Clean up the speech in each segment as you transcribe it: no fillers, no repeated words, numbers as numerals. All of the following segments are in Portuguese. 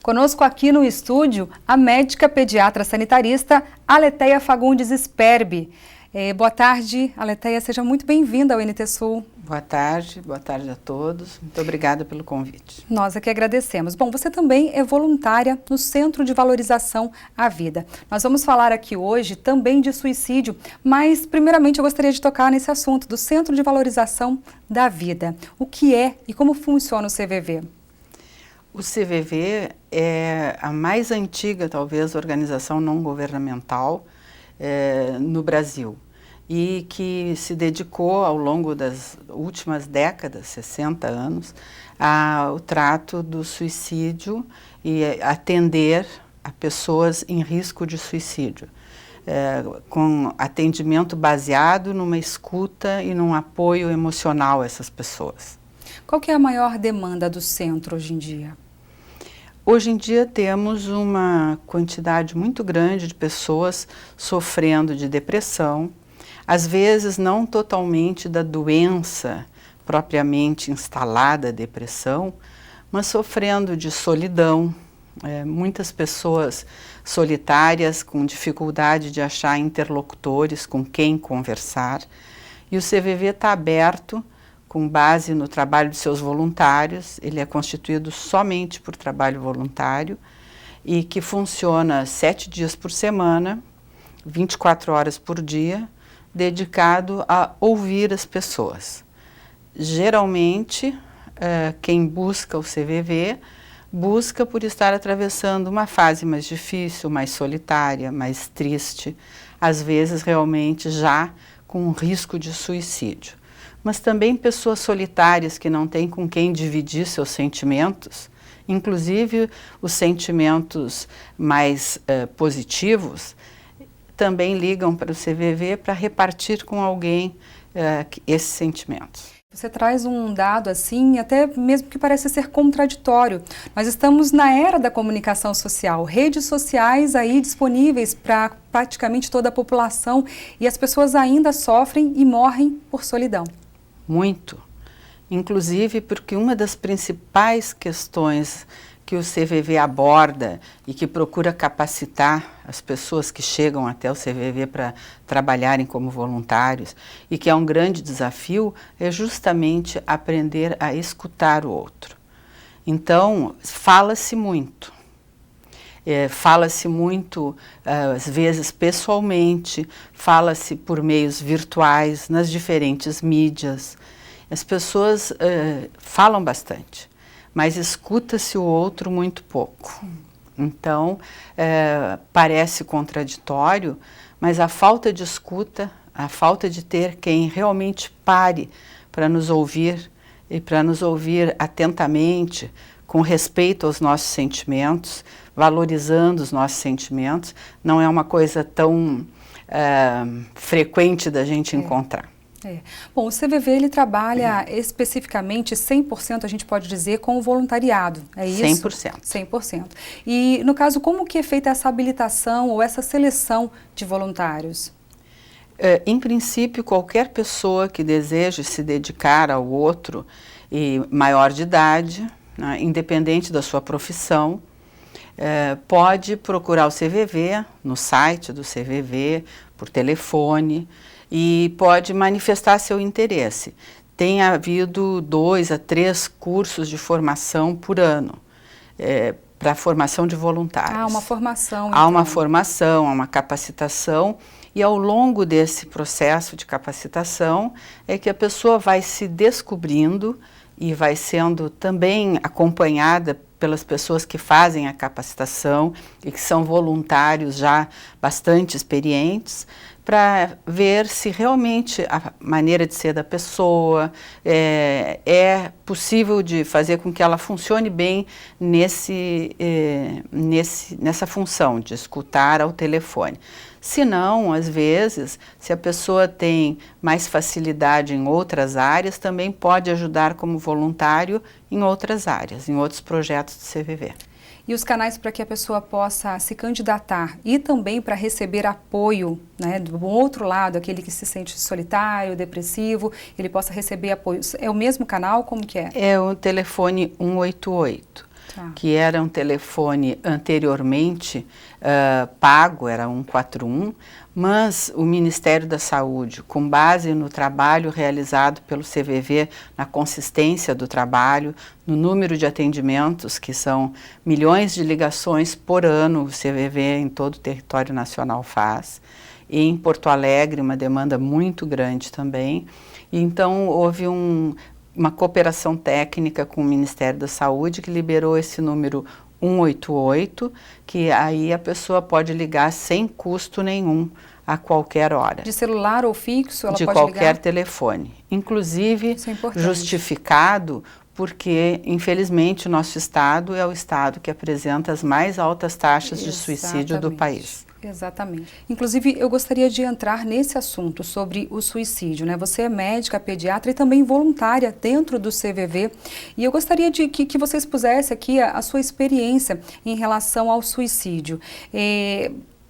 Conosco aqui no estúdio, a médica pediatra sanitarista Aletheia Fagundes Sperbi. Boa tarde, Aletheia, seja muito bem-vinda ao NT Sul. Boa tarde a todos. Muito obrigada pelo convite. Nós aqui agradecemos. Bom, você também é voluntária no Centro de Valorização à Vida. Nós vamos falar aqui hoje também de suicídio, mas primeiramente eu gostaria de tocar nesse assunto do Centro de Valorização da Vida. O que é e como funciona o CVV? O CVV é a mais antiga, talvez, organização não governamental no Brasil e que se dedicou ao longo das últimas décadas, 60 anos, ao trato do suicídio e atender a pessoas em risco de suicídio, com atendimento baseado numa escuta e num apoio emocional a essas pessoas. Qual que é a maior demanda do centro hoje em dia? Hoje em dia temos uma quantidade muito grande de pessoas sofrendo de depressão, às vezes não totalmente da doença propriamente instalada, depressão, mas sofrendo de solidão, muitas pessoas solitárias com dificuldade de achar interlocutores com quem conversar, e o CVV está aberto com base no trabalho de seus voluntários. Ele é constituído somente por trabalho voluntário e que funciona 7 dias por semana, 24 horas por dia, dedicado a ouvir as pessoas. Geralmente, quem busca o CVV busca por estar atravessando uma fase mais difícil, mais solitária, mais triste, às vezes realmente já com um risco de suicídio. Mas também pessoas solitárias que não têm com quem dividir seus sentimentos, inclusive os sentimentos mais positivos, também ligam para o CVV para repartir com alguém esses sentimentos. Você traz um dado assim, até mesmo que parece ser contraditório. Nós estamos na era da comunicação social, redes sociais aí disponíveis para praticamente toda a população e as pessoas ainda sofrem e morrem por solidão. Muito, inclusive porque uma das principais questões que o CVV aborda e que procura capacitar as pessoas que chegam até o CVV para trabalharem como voluntários e que é um grande desafio, é justamente aprender a escutar o outro. Então, fala-se muito. Fala-se muito, às vezes pessoalmente, fala-se por meios virtuais, nas diferentes mídias. As pessoas falam bastante, mas escuta-se o outro muito pouco. Então, parece contraditório, mas a falta de escuta, a falta de ter quem realmente pare para nos ouvir e para nos ouvir atentamente, com respeito aos nossos sentimentos, valorizando os nossos sentimentos, não é uma coisa tão frequente da gente encontrar. Bom, o CVV ele trabalha especificamente 100%, a gente pode dizer, com o voluntariado, é isso? 100%. 100%. E, no caso, como que é feita essa habilitação ou essa seleção de voluntários? Em princípio, qualquer pessoa que deseje se dedicar ao outro e maior de idade, né, independente da sua profissão, pode procurar o CVV no site do CVV, por telefone, e pode manifestar seu interesse. Tem havido 2 a 3 cursos de formação por ano, para formação de voluntários. Ah, uma formação. Há uma formação, há uma capacitação, e ao longo desse processo de capacitação é que a pessoa vai se descobrindo e vai sendo também acompanhada pelas pessoas que fazem a capacitação e que são voluntários já bastante experientes, para ver se realmente a maneira de ser da pessoa é possível de fazer com que ela funcione bem nessa função de escutar ao telefone. Se não, às vezes, se a pessoa tem mais facilidade em outras áreas, também pode ajudar como voluntário em outras áreas, em outros projetos do CVV. E os canais para que a pessoa possa se candidatar e também para receber apoio, né, do outro lado, aquele que se sente solitário, depressivo, ele possa receber apoio. É o mesmo canal? Como que é? É o telefone 188. que era um telefone anteriormente pago, era 141, mas o Ministério da Saúde, com base no trabalho realizado pelo CVV, na consistência do trabalho, no número de atendimentos, que são milhões de ligações por ano, o CVV em todo o território nacional faz, e em Porto Alegre uma demanda muito grande também, e então houve uma cooperação técnica com o Ministério da Saúde que liberou esse número 188, que aí a pessoa pode ligar sem custo nenhum a qualquer hora. De celular ou fixo, ela pode ligar? De qualquer telefone. Inclusive justificado porque, infelizmente, o nosso estado é o estado que apresenta as mais altas taxas de suicídio do país. Exatamente. Inclusive, eu gostaria de entrar nesse assunto sobre o suicídio, né? Você é médica, pediatra e também voluntária dentro do CVV. E eu gostaria de que você expusesse aqui a sua experiência em relação ao suicídio.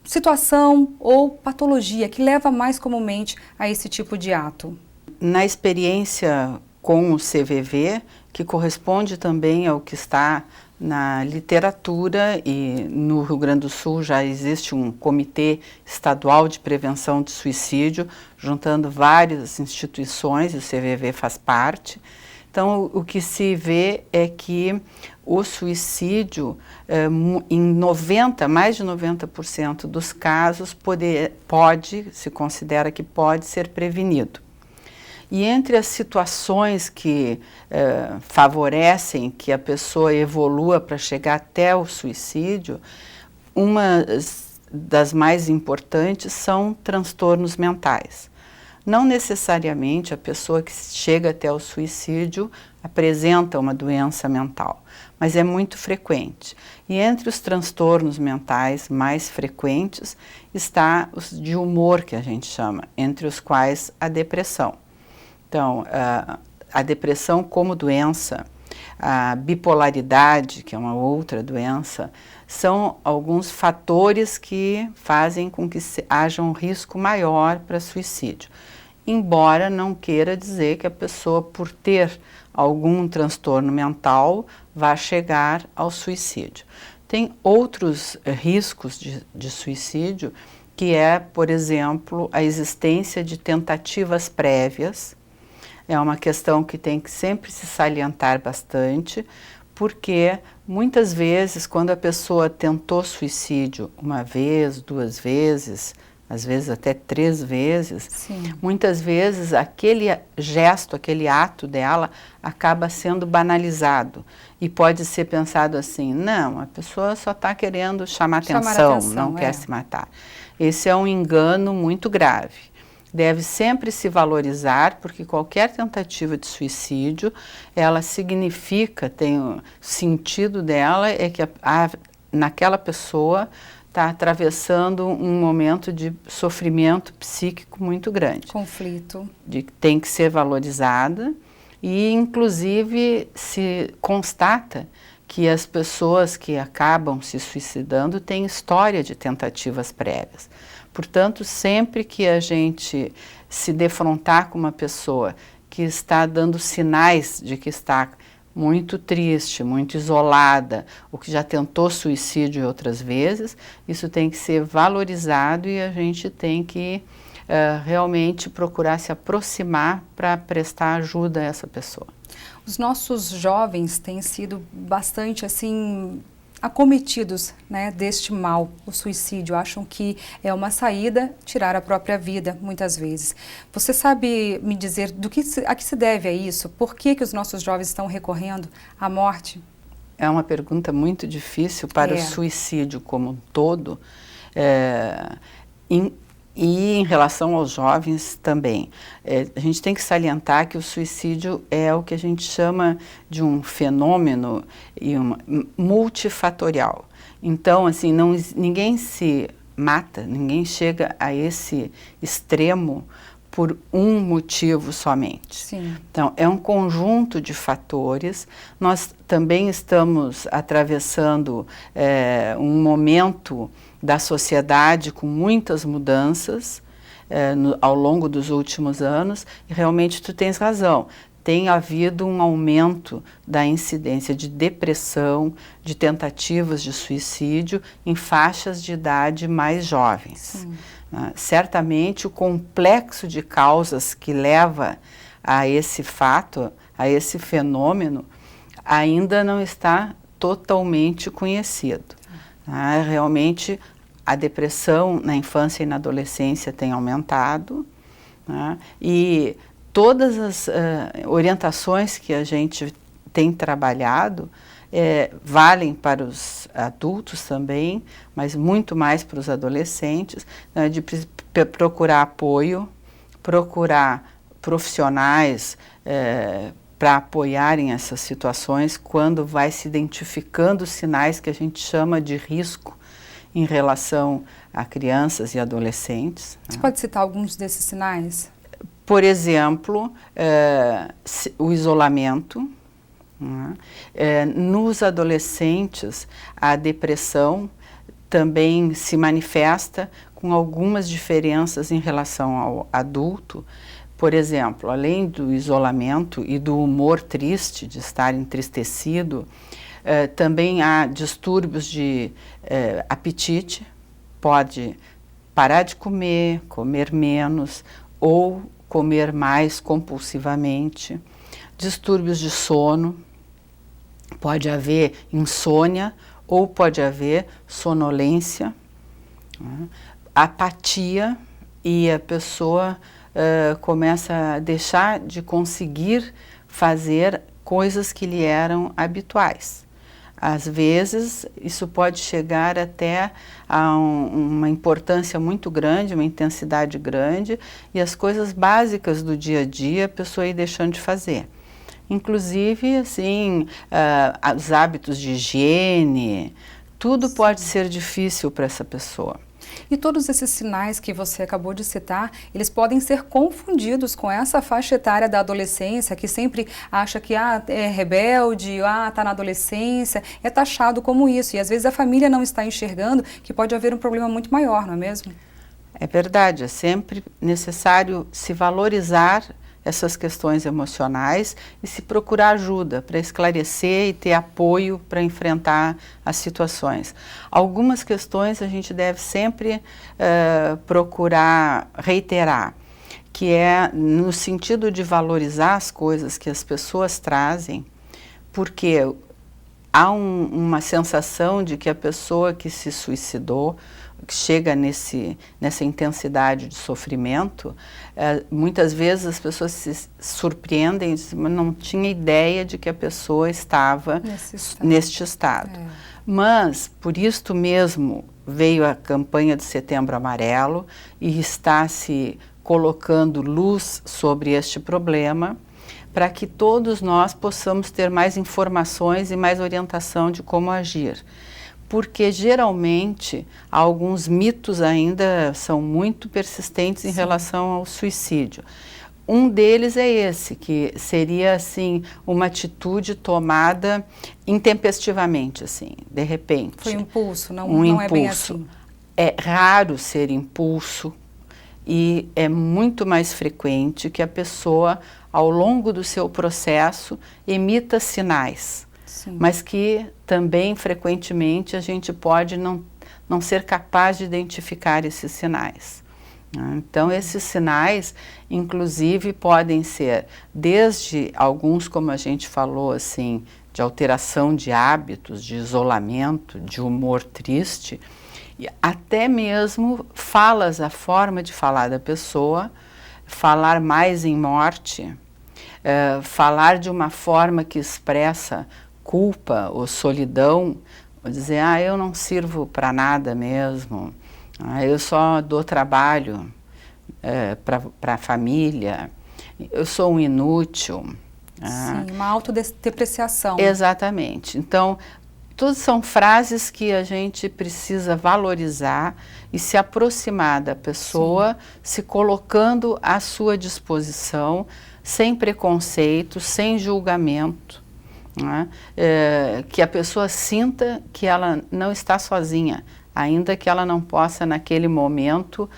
Situação ou patologia que leva mais comumente a esse tipo de ato? Na experiência com o CVV, que corresponde também ao que está na literatura, e no Rio Grande do Sul já existe um comitê estadual de prevenção de suicídio, juntando várias instituições, e o CVV faz parte. Então, o que se vê é que o suicídio, mais de 90% dos casos, se considera que pode ser prevenido. E entre as situações que favorecem que a pessoa evolua para chegar até o suicídio, uma das mais importantes são transtornos mentais. Não necessariamente a pessoa que chega até o suicídio apresenta uma doença mental, mas é muito frequente. E entre os transtornos mentais mais frequentes está os de humor, que a gente chama, entre os quais a depressão. Então, a depressão como doença, a bipolaridade, que é uma outra doença, são alguns fatores que fazem com que haja um risco maior para suicídio. Embora não queira dizer que a pessoa, por ter algum transtorno mental, vá chegar ao suicídio. Tem outros riscos de suicídio, que é, por exemplo, a existência de tentativas prévias. É uma questão que tem que sempre se salientar bastante, porque muitas vezes, quando a pessoa tentou suicídio uma vez, 2 vezes, às vezes até 3 vezes, sim, muitas vezes aquele gesto, aquele ato dela acaba sendo banalizado. E pode ser pensado assim, não, a pessoa só está querendo chamar atenção, não quer se matar. Esse é um engano muito grave. Deve sempre se valorizar, porque qualquer tentativa de suicídio, ela significa, o sentido dela é que naquela pessoa está atravessando um momento de sofrimento psíquico muito grande. Conflito. Tem que ser valorizada e, inclusive, se constata que as pessoas que acabam se suicidando têm história de tentativas prévias. Portanto, sempre que a gente se defrontar com uma pessoa que está dando sinais de que está muito triste, muito isolada, ou que já tentou suicídio outras vezes, isso tem que ser valorizado e a gente tem que realmente procurar se aproximar para prestar ajuda a essa pessoa. Os nossos jovens têm sido bastante assim acometidos, né, deste mal, o suicídio. Acham que é uma saída tirar a própria vida, muitas vezes. Você sabe me dizer a que se deve a isso? Por que os nossos jovens estão recorrendo à morte? É uma pergunta muito difícil para o suicídio como um todo. E em relação aos jovens também, a gente tem que salientar que o suicídio é o que a gente chama de um fenômeno multifatorial. Então, assim, ninguém se mata, ninguém chega a esse extremo por um motivo somente. Sim. Então, é um conjunto de fatores. Nós também estamos atravessando um momento da sociedade com muitas mudanças ao longo dos últimos anos, e realmente tu tens razão. tem havido um aumento da incidência de depressão, de tentativas de suicídio em faixas de idade mais jovens. Certamente o complexo de causas que leva a esse fato, a esse fenômeno, ainda não está totalmente conhecido. Realmente a depressão na infância e na adolescência tem aumentado, e todas as orientações que a gente tem trabalhado valem para os adultos também, mas muito mais para os adolescentes, de procurar apoio, procurar profissionais para apoiarem essas situações quando vai se identificando os sinais que a gente chama de risco em relação a crianças e adolescentes. Você pode citar alguns desses sinais? Por exemplo, o isolamento. Nos adolescentes, a depressão também se manifesta com algumas diferenças em relação ao adulto. Por exemplo, além do isolamento e do humor triste, de estar entristecido, também há distúrbios de apetite, pode parar de comer, comer menos ou comer mais compulsivamente, distúrbios de sono, pode haver insônia ou pode haver sonolência, apatia, e a pessoa começa a deixar de conseguir fazer coisas que lhe eram habituais. Às vezes, isso pode chegar até a uma importância muito grande, uma intensidade grande, e as coisas básicas do dia a dia a pessoa ir deixando de fazer. Inclusive, assim, os hábitos de higiene, tudo pode ser difícil para essa pessoa. E todos esses sinais que você acabou de citar, eles podem ser confundidos com essa faixa etária da adolescência, que sempre acha que é rebelde, está na adolescência, é taxado como isso. E às vezes a família não está enxergando que pode haver um problema muito maior, não é mesmo? É verdade, é sempre necessário se valorizar essas questões emocionais e se procurar ajuda para esclarecer e ter apoio para enfrentar as situações. Algumas questões a gente deve sempre procurar reiterar, que é no sentido de valorizar as coisas que as pessoas trazem, porque há uma sensação de que a pessoa que se suicidou, que chega nessa intensidade de sofrimento, muitas vezes as pessoas se surpreendem, mas não tinha ideia de que a pessoa estava neste estado. Mas, por isto mesmo, veio a campanha do Setembro Amarelo e está se colocando luz sobre este problema, para que todos nós possamos ter mais informações e mais orientação de como agir. Porque geralmente alguns mitos ainda são muito persistentes em relação ao suicídio. Um deles é esse, que seria assim uma atitude tomada intempestivamente, assim, de repente. Foi impulso, não impulso. É bem assim. É raro ser impulso e é muito mais frequente que a pessoa, ao longo do seu processo, emita sinais. Sim. Mas que também frequentemente a gente pode não ser capaz de identificar esses sinais. Então esses sinais, inclusive, podem ser desde alguns, como a gente falou, assim, de alteração de hábitos, de isolamento, de humor triste, e até mesmo falas, a forma de falar da pessoa, falar mais em morte, falar de uma forma que expressa culpa ou solidão, ou dizer, eu não sirvo para nada mesmo, eu só dou trabalho para a família, eu sou um inútil. Sim, uma autodepreciação. Exatamente. Então, todas são frases que a gente precisa valorizar e se aproximar da pessoa, se colocando à sua disposição, sem preconceito, sem julgamento, né? Que a pessoa sinta que ela não está sozinha, ainda que ela não possa naquele momento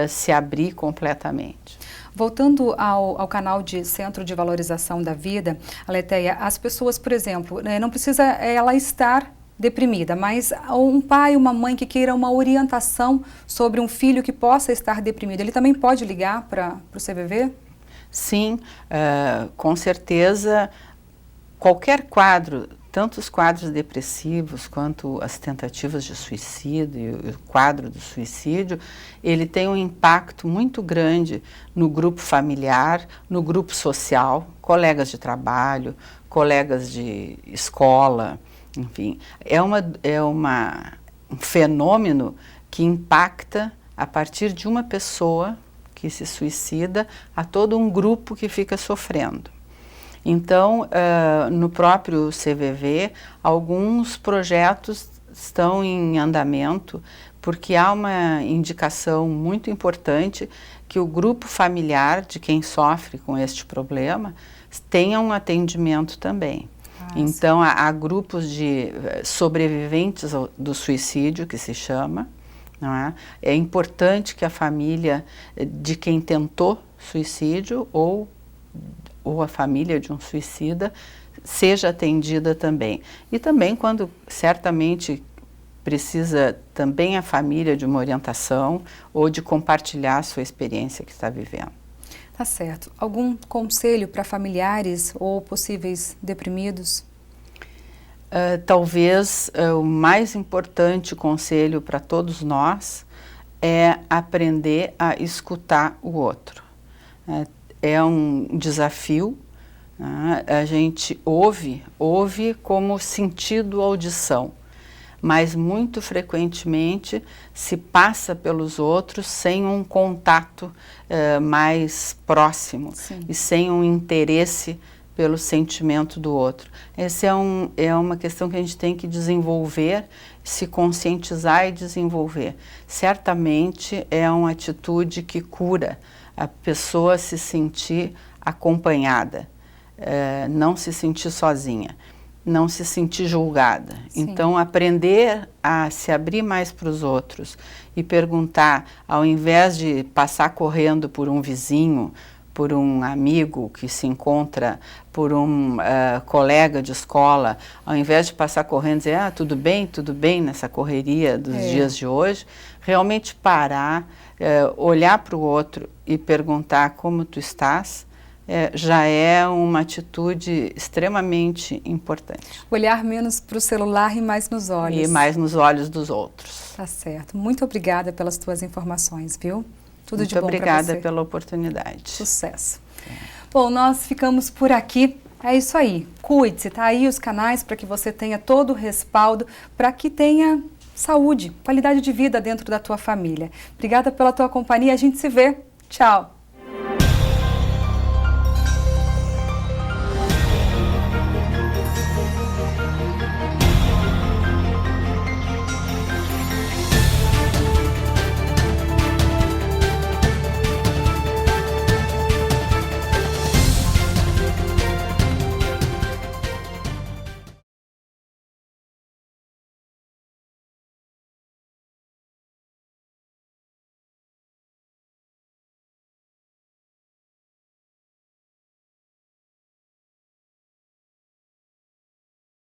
se abrir completamente. Voltando ao canal de Centro de Valorização da Vida, Aletheia, as pessoas, por exemplo, não precisa ela estar deprimida, mas um pai, uma mãe que queira uma orientação sobre um filho que possa estar deprimido, ele também pode ligar para o CVV? Sim, com certeza, qualquer quadro, tanto os quadros depressivos quanto as tentativas de suicídio e o quadro do suicídio, ele tem um impacto muito grande no grupo familiar, no grupo social, colegas de trabalho, colegas de escola, enfim. Um fenômeno que impacta a partir de uma pessoa que se suicida a todo um grupo que fica sofrendo. Então, no próprio CVV, alguns projetos estão em andamento, porque há uma indicação muito importante que o grupo familiar de quem sofre com este problema tenha um atendimento também. Então, há grupos de sobreviventes do suicídio, que se chama, não é? É importante que a família de quem tentou suicídio ou a família de um suicida seja atendida também. E também quando certamente precisa também a família de uma orientação ou de compartilhar a sua experiência que está vivendo. Tá certo. Algum conselho para familiares ou possíveis deprimidos? Talvez o mais importante conselho para todos nós é aprender a escutar o outro. É um desafio, né? A gente ouve como sentido audição, mas muito frequentemente se passa pelos outros sem um contato mais próximo. Sim. E sem um interesse pelo sentimento do outro. Essa é uma questão que a gente tem que desenvolver, se conscientizar e desenvolver. Certamente é uma atitude que cura a pessoa se sentir acompanhada, não se sentir sozinha, não se sentir julgada. Sim. Então, aprender a se abrir mais para os outros e perguntar, ao invés de passar correndo por um vizinho, por um amigo que se encontra, por um colega de escola, ao invés de passar correndo e dizer, tudo bem nessa correria dos dias de hoje, realmente parar, olhar para o outro e perguntar como tu estás, já é uma atitude extremamente importante. Olhar menos para o celular e mais nos olhos. E mais nos olhos dos outros. Tá certo. Muito obrigada pelas tuas informações, viu? Tudo de bom para você. Muito obrigada pela oportunidade. Sucesso. Bom, nós ficamos por aqui. É isso aí. Cuide-se, tá aí os canais para que você tenha todo o respaldo, para que tenha saúde, qualidade de vida dentro da tua família. Obrigada pela tua companhia. A gente se vê. Tchau.